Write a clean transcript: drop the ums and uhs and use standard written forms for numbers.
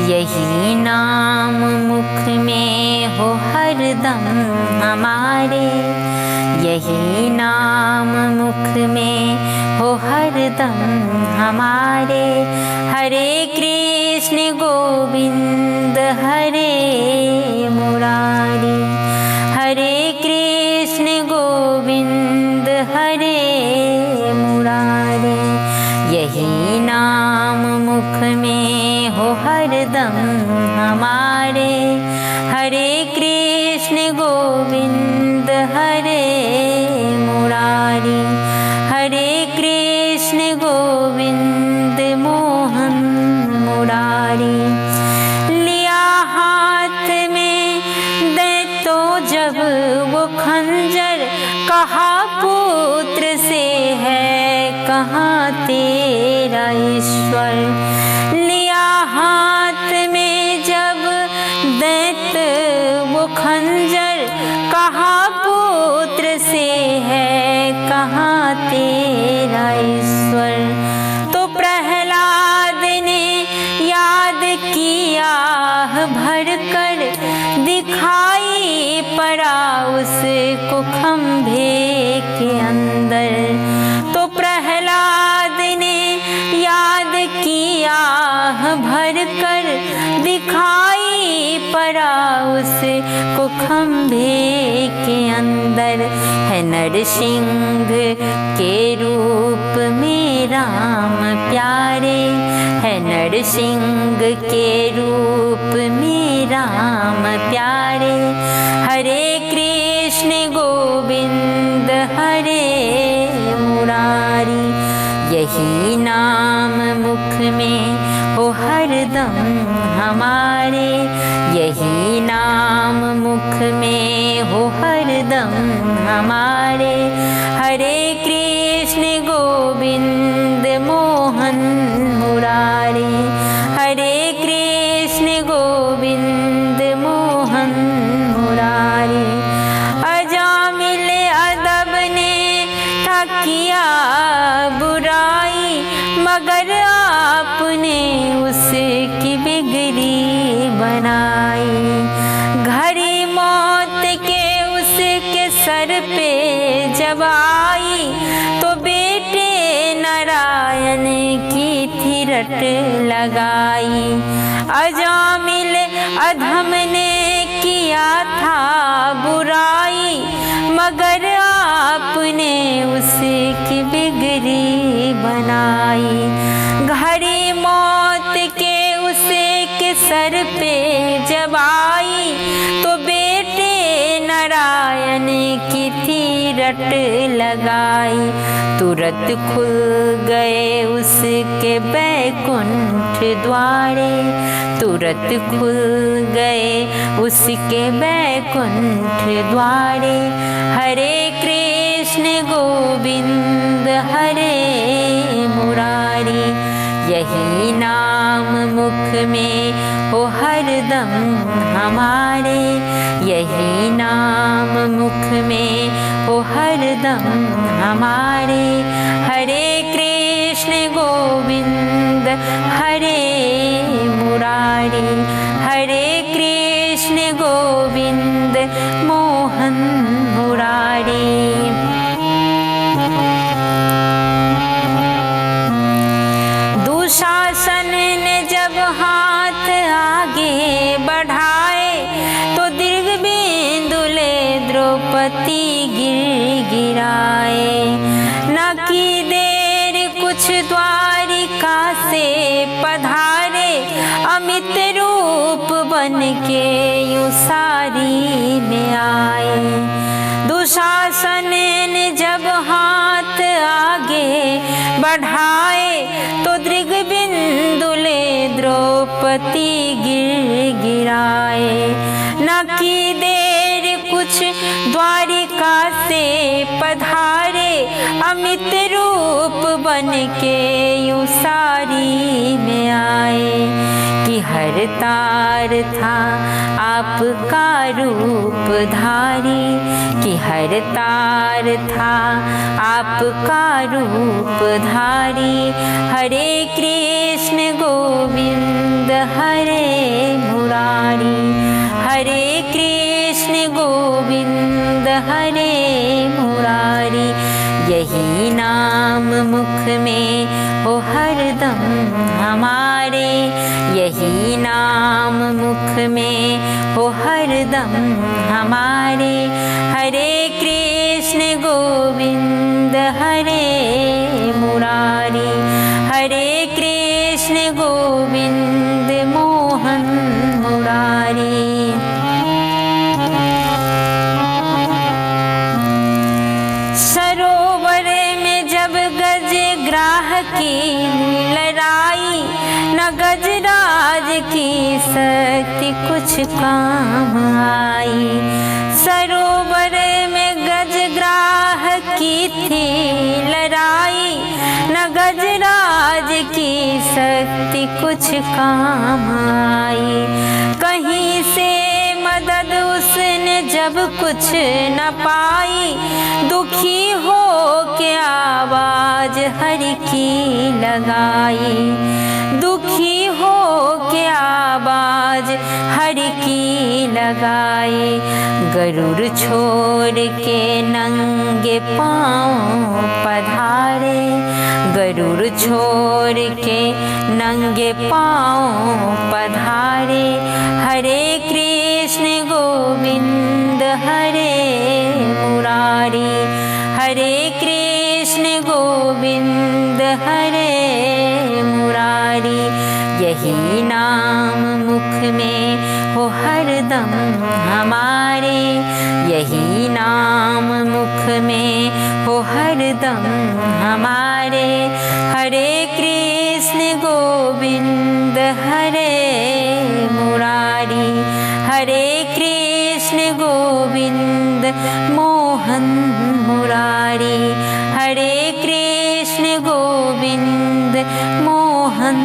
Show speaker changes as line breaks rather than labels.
यही नाम मुख में हो हरदम हमारे, यही नाम मुख में हो हरदम हमारे। हरे कृष्ण गोविंद हरे मुरारी, हरे कृष्ण गोविंद हरे मुरारी। यही नाम मुख में हो हरदम हमारे, हरे कृष्ण गोविंद हरे मुरारी, हरे कृष्ण गोविंद मोहन मुरारी। लिया हाथ में दे तो जब वो खंजर, कहा पुत्र से है कहाँ तेरा ईश्वर। लिया हाथ में जब दैत वो खंजर, कहा पुत्र से है कहाँ तेरा ईश्वर। तो प्रहलाद ने याद किया भर कर, दिखाई पड़ा उसको खंभे के अंदर। तो प्रहलाद ने याद किया भर कर, दिखाई पड़ा उसको खंभे के अंदर। है नरसिंह के रूप में राम प्यारे, है नरसिंह के रूप में राम प्यारे। हरे कृष्ण गोविंद हरे मुरारी, यही नाम मुख में हो हरदम हमारे, यही नाम मुख में हो हरदम हमारे। हरे कृष्ण गोविंद मोहन मुरारी, हरे कृष्ण गोविंद मोहन मुरारी। अजामिल अदब ने था किया बुराई, मगर आपने उसकी बिगड़ी बनाई। घड़ी मौत के उसके सर पे जब आई, तो बेटे नारायण की थी रट लगाई। अजामिल अधम ने किया था बुराई, मगर आपने उसकी बिगड़ी बनाई। घड़ी मौत के उसके सर पे जब आई, तो बेटे नारायण की थी रट लगाई। तुरंत खुल गए उसके बैकुंठ द्वारे, तुरंत खुल गए उसके बैकुंठ द्वारे। हरे कृष्ण गोविंद हरे मुरारी, यही नाम मुख में हो हरदम हमारे, यही नाम मुख में हो हरदम हमारे। हरे कृष्ण गोविंद हरे मुरारी, हरे कृष्ण गोविंद मोहन मुरारी। दुशासन ने जब हाथ आगे बढ़ाए, तो दीर्घबिंदुले द्रौपदी गिराए। न की देर कुछ द्वारिका से पधारे, अमित रूप बन के यूं सारी में आए। दुशासन ने जब हाथ आगे बढ़ाए, तो दीर्घबिंदुले द्रौपदी गिराए। न की देर कुछ द्वारिका से पधारे, अमित रूप बन के यूं सारी में आए। कि हर तार था आपका रूप धारी, कि हर तार था आपका रूप धारी। हरे कृष्ण गोविंद हरे मुरारी, हरे कृष्ण गोविंद हरे मुरारी। यही नाम मुख में हो हरदम हमारे, यही नाम मुख में हो हरदम हमारे। हरे कृष्ण गोविंद हरे मुरारी, हरे कृष्ण गोविंद मोहन मुरारी। सरोवर में जब गजग्राह की लड़ाई, न गजराज की शक्ति कुछ काम आई। सरोवर में गजग्राह की थी लड़ाई, न गजराज की शक्ति कुछ काम आई। कहीं से मदद उसने जब कुछ न पाई, दुखी हो के आवाज हरि की लगाई, दुखी हो के आवाज हरि की लगाई। गरुड़ छोड़ के नंगे पाँव पधारे, गरुड़ छोड़ के नंगे पाँव पधारे। हरे कृष्ण गोविंद हरे मुरारी, हरे कृष्ण गोविंद हरे मुरारी। यही नाम मुख में हो हरदम हमारे, यही नाम मुख में हो हरदम हमारे। हरे कृष्ण गोविंद हरे मुरारी, हरे कृष्ण गोविंद मोहन मुरारी, हरे कृष्ण गोविंद मोहन